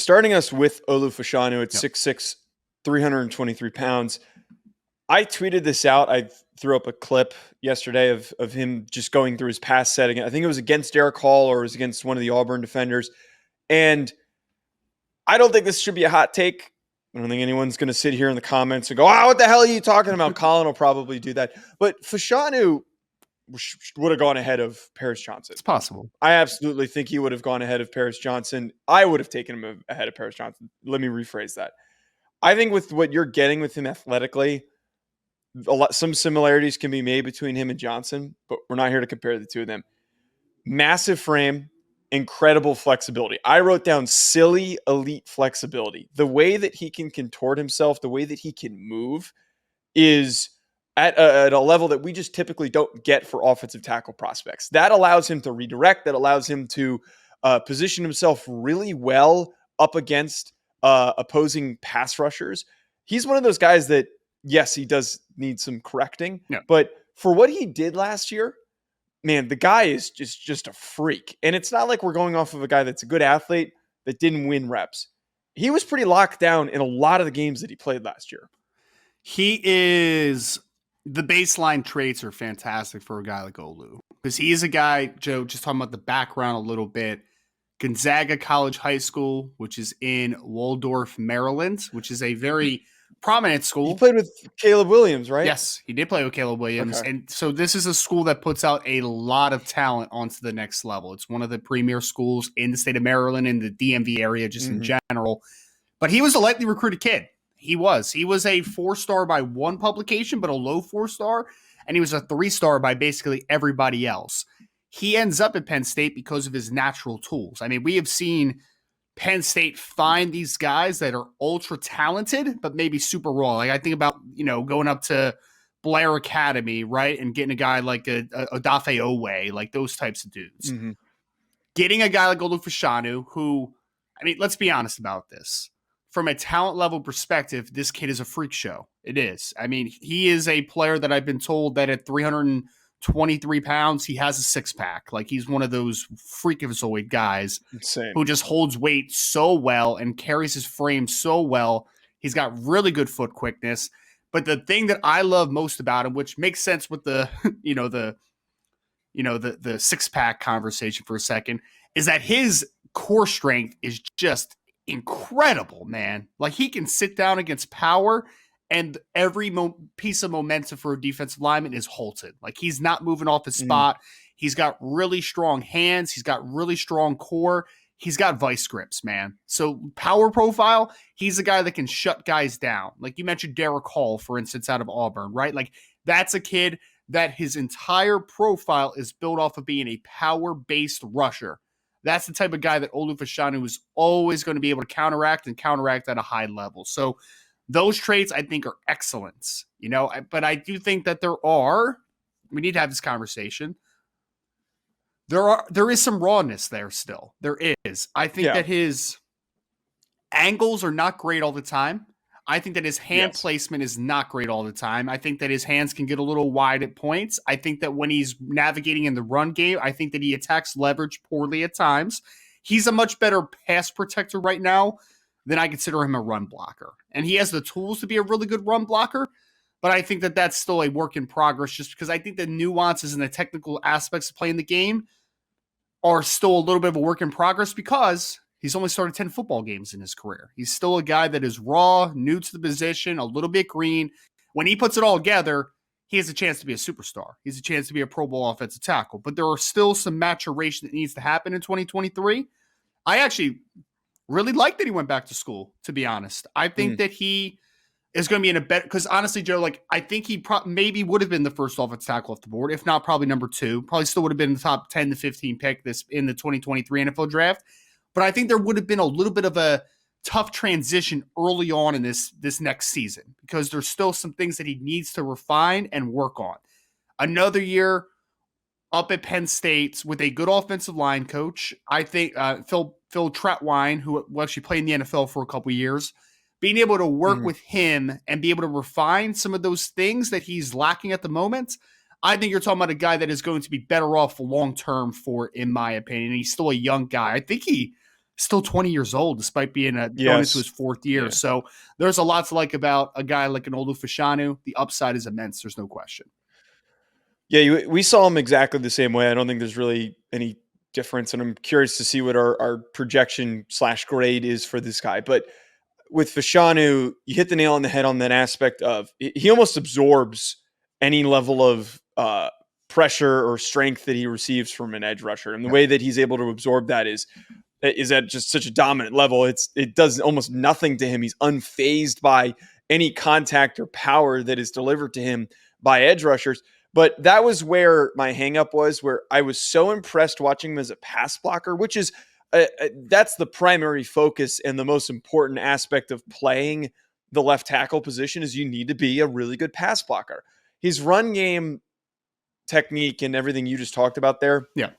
starting us with Olu Fashanu at Yep. 6'6", 323 pounds. I tweeted this out. I threw up a clip yesterday of him just going through his pass setting. I think it was against Derek Hall or it was against one of the Auburn defenders. And I don't think this should be a hot take. I don't think anyone's going to sit here in the comments and go, what the hell are you talking about? Colin will probably do that. But Fashanu would have gone ahead of Paris Johnson. It's possible. I absolutely think he would have gone ahead of Paris Johnson. I would have taken him ahead of Paris Johnson. Let me rephrase that. I think with what you're getting with him athletically, some similarities can be made between him and Johnson, but we're not here to compare the two of them. Massive frame, incredible flexibility. I wrote down silly elite flexibility. The way that he can contort himself, the way that he can move is at a level that we just typically don't get for offensive tackle prospects. That allows him to redirect, that allows him to position himself really well up against opposing pass rushers. He's one of those guys that, yes, he does need some correcting, but for what he did last year, man, the guy is just a freak. And it's not like we're going off of a guy that's a good athlete that didn't win reps. He was pretty locked down in a lot of the games that he played last year. He is... The baseline traits are fantastic for a guy like Olu. Because he is a guy, Joe, just talking about the background a little bit. Gonzaga College High School, which is in Waldorf, Maryland, which is a very prominent school. He played with Caleb Williams, right? Yes, he did play with Caleb Williams. Okay. And so this is a school that puts out a lot of talent onto the next level. It's one of the premier schools in the state of Maryland, in the DMV area, just in general. But he was a lightly recruited kid. He was a 4-star by one publication, but a low 4-star. And he was a 3-star by basically everybody else. He ends up at Penn State because of his natural tools. I mean, we have seen Penn State find these guys that are ultra talented, but maybe super raw. Like I think about, going up to Blair Academy, right? And getting a guy like a Dafe Owe, like those types of dudes. Mm-hmm. Getting a guy like Olu Fashanu, who, I mean, let's be honest about this. From a talent level perspective, this kid is a freak show. It is. I mean, he is a player that I've been told that at 323 pounds, he has a six-pack. Like he's one of those freakazoid guys who just holds weight so well and carries his frame so well. He's got really good foot quickness. But the thing that I love most about him, which makes sense with the six-pack conversation for a second, is that his core strength is just incredible, man. Like he can sit down against power and every piece of momentum for a defensive lineman is halted. Like he's not moving off his spot. He's got really strong hands. He's got really strong core. He's got vice grips, man. So power profile, he's a guy that can shut guys down. Like you mentioned Derek Hall, for instance, out of Auburn, right? Like that's a kid that his entire profile is built off of being a power-based rusher. That's the type of guy that Olu Fashanu is always going to be able to counteract at a high level. So those traits I think are excellent, but I do think that we need to have this conversation. There is some rawness there still. There is. I think that his angles are not great all the time. I think that his hand placement is not great all the time. I think that his hands can get a little wide at points. I think that when he's navigating in the run game, I think that he attacks leverage poorly at times. He's a much better pass protector right now than I consider him a run blocker. And he has the tools to be a really good run blocker, but I think that that's still a work in progress just because I think the nuances and the technical aspects of playing the game are still a little bit of a work in progress because he's only started 10 football games in his career. He's still a guy that is raw, new to the position, a little bit green. When he puts it all together, he has a chance to be a superstar. He has a chance to be a Pro Bowl offensive tackle. But there are still some maturation that needs to happen in 2023. I actually really like that he went back to school, to be honest. I think that he is going to be in a better – because honestly, Joe, like I think he maybe would have been the first offensive tackle off the board, if not probably number 2. Probably still would have been the top 10 to 15 pick in the 2023 NFL draft. But I think there would have been a little bit of a tough transition early on in this next season because there's still some things that he needs to refine and work on. Another year up at Penn State with a good offensive line coach. I think Phil Trautwein, who actually played in the NFL for a couple of years, being able to work with him and be able to refine some of those things that he's lacking at the moment. I think you're talking about a guy that is going to be better off long-term in my opinion. He's still a young guy. I think he Still 20 years old, despite being going into his Yes. fourth year. Yeah. So there's a lot to like about a guy like an Olu Fashanu. The upside is immense. There's no question. Yeah, we saw him exactly the same way. I don't think there's really any difference, and I'm curious to see what our projection / grade is for this guy. But with Fashanu, you hit the nail on the head on that aspect of he almost absorbs any level of pressure or strength that he receives from an edge rusher, and the way that he's able to absorb that is at just such a dominant level. It does almost nothing to him. He's unfazed by any contact or power that is delivered to him by edge rushers. But that was where my hangup was, where I was so impressed watching him as a pass blocker, which is that's the primary focus and the most important aspect of playing the left tackle position is you need to be a really good pass blocker. His run game technique and everything you just talked about there, yeah,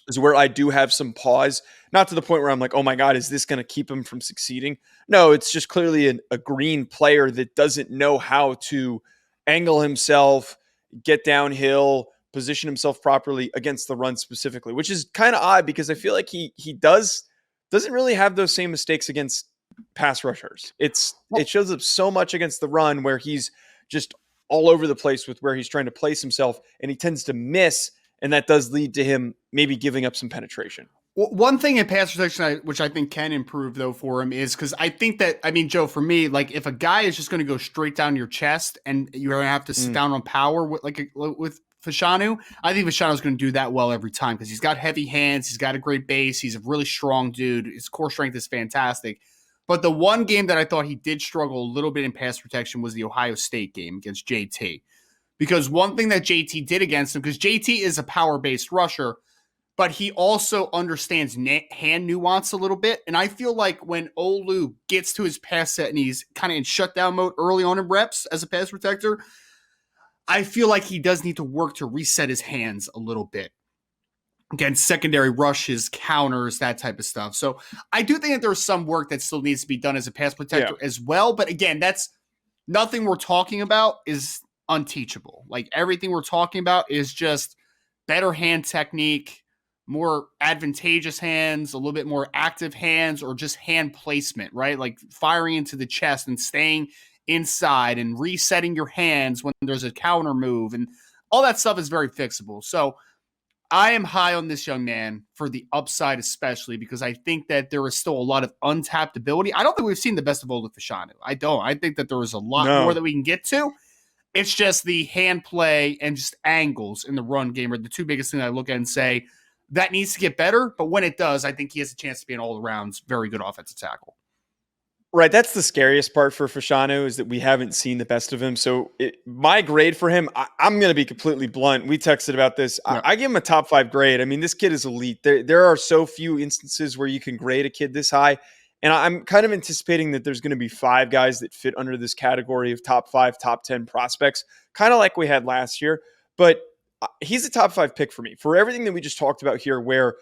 is where I do have some pause. Not to the point where I'm like, oh my God, is this going to keep him from succeeding? No, it's just clearly a green player that doesn't know how to angle himself, get downhill, position himself properly against the run specifically, which is kind of odd because I feel like he doesn't really have those same mistakes against pass rushers. It shows up so much against the run where he's just all over the place with where he's trying to place himself, and he tends to miss, and that does lead to him maybe giving up some penetration. Well, one thing in pass protection, which I think can improve though for him, is because I think that, I mean, Joe, for me, like if a guy is just going to go straight down your chest and you're going to have to sit down on power with Fashanu, I think Fashanu's going to do that well every time because he's got heavy hands, he's got a great base, he's a really strong dude, his core strength is fantastic. But the one game that I thought he did struggle a little bit in pass protection was the Ohio State game against JT. Because one thing that JT did against him, because JT is a power-based rusher, but he also understands hand nuance a little bit. And I feel like when Olu gets to his pass set and he's kind of in shutdown mode early on in reps as a pass protector, I feel like he does need to work to reset his hands a little bit. Again, secondary rushes, counters, that type of stuff. So I do think that there's some work that still needs to be done as a pass protector as well. But again, that's nothing we're talking about is unteachable. Like everything we're talking about is just better hand technique, more advantageous hands, a little bit more active hands, or just hand placement, right? Like firing into the chest and staying inside and resetting your hands when there's a counter move. And all that stuff is very fixable. So I am high on this young man for the upside, especially because I think that there is still a lot of untapped ability. I don't think we've seen the best of Olu Fashanu. I don't. I think that there is a lot more that we can get to. It's just the hand play and just angles in the run game are the two biggest things I look at and say that needs to get better. But when it does, I think he has a chance to be an all-around very good offensive tackle. Right, that's the scariest part for Fashanu is that we haven't seen the best of him. So my grade for him, I'm going to be completely blunt. We texted about this. Yeah. I give him a top 5 grade. I mean, this kid is elite. There are so few instances where you can grade a kid this high. And I'm kind of anticipating that there's going to be 5 guys that fit under this category of top 5, top 10 prospects, kind of like we had last year. But he's a top 5 pick for me for everything that we just talked about here, where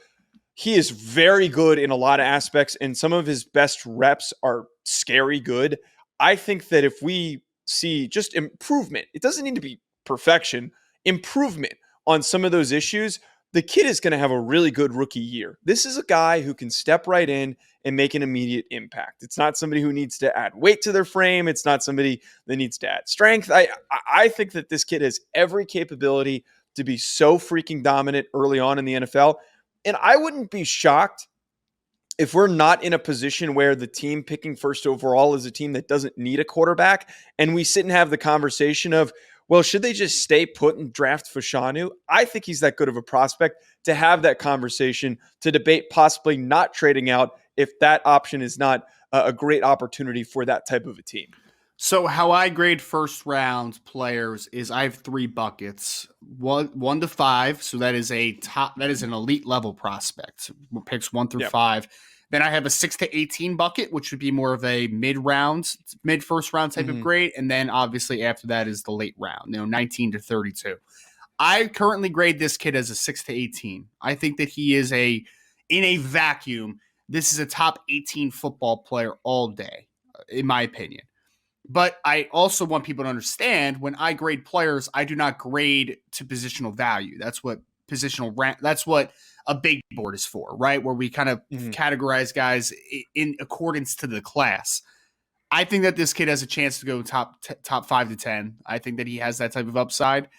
he is very good in a lot of aspects, and some of his best reps are scary good. I think that if we see just improvement, it doesn't need to be perfection, improvement on some of those issues, the kid is going to have a really good rookie year. This is a guy who can step right in and make an immediate impact. It's not somebody who needs to add weight to their frame. It's not somebody that needs to add strength. I think that this kid has every capability to be so freaking dominant early on in the NFL. And I wouldn't be shocked if we're not in a position where the team picking first overall is a team that doesn't need a quarterback, and we sit and have the conversation of, well, should they just stay put and draft Fashanu? I think he's that good of a prospect to have that conversation, to debate possibly not trading out if that option is not a great opportunity for that type of a team. So how I grade first round players is I have 3 buckets, 1 to 5. So that is an elite level prospect, picks 1 through 5. Then I have a 6 to 18 bucket, which would be more of a mid first round type of grade. And then obviously after that is the late round, 19 to 32. I currently grade this kid as a 6 to 18. I think that he is in a vacuum, this is a top 18 football player all day, in my opinion. But I also want people to understand when I grade players, I do not grade to positional value. That's what a big board is for, right? Where we kind of categorize guys in accordance to the class. I think that this kid has a chance to go top 5 to 10. I think that he has that type of upside.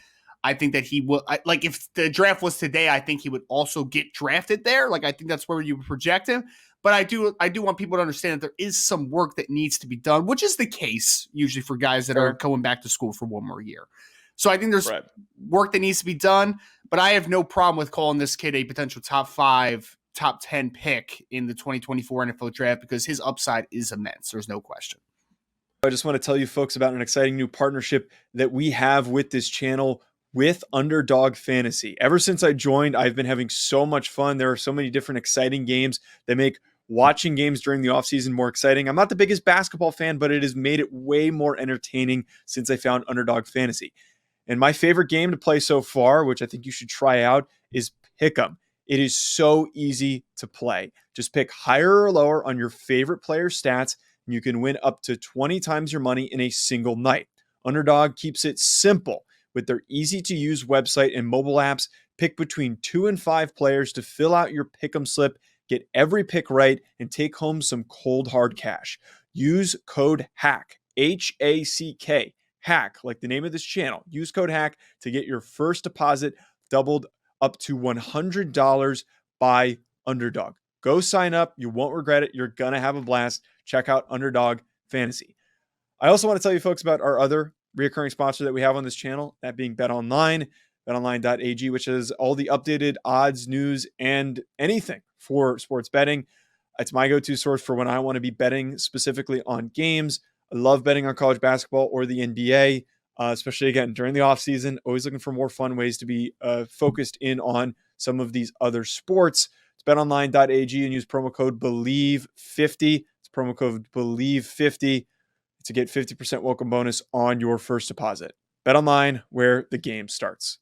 I think that he will, like, if the draft was today, I think he would also get drafted there. Like, I think that's where you would project him. But I do want people to understand that there is some work that needs to be done, which is the case usually for guys that are going back to school for one more year. So I think there's work that needs to be done, but I have no problem with calling this kid a potential top 5, top 10 pick in the 2024 NFL draft because his upside is immense. There's no question. I just want to tell you folks about an exciting new partnership that we have with this channel with Underdog Fantasy. Ever since I joined, I've been having so much fun. There are so many different exciting games that make watching games during the offseason more exciting. I'm not the biggest basketball fan, but it has made it way more entertaining since I found Underdog Fantasy. And my favorite game to play so far, which I think you should try out, is Pick'em. It is so easy to play. Just pick higher or lower on your favorite player's stats, and you can win up to 20 times your money in a single night. Underdog keeps it simple. With their easy-to-use website and mobile apps, pick between 2 and 5 players to fill out your pick'em slip, get every pick right, and take home some cold, hard cash. Use code HACK, H-A-C-K, HACK, like the name of this channel. Use code HACK to get your first deposit doubled up to $100 by Underdog. Go sign up. You won't regret it. You're going to have a blast. Check out Underdog Fantasy. I also want to tell you folks about our other recurring sponsor that we have on this channel, that being BetOnline, betonline.ag, which has all the updated odds, news, and anything for sports betting. It's my go-to source for when I want to be betting specifically on games. I love betting on college basketball or the NBA, especially, again, during the offseason. Always looking for more fun ways to be focused in on some of these other sports. It's betonline.ag and use promo code BELIEVE50. It's promo code BELIEVE50. To get 50% welcome bonus on your first deposit. BetOnline, where the game starts.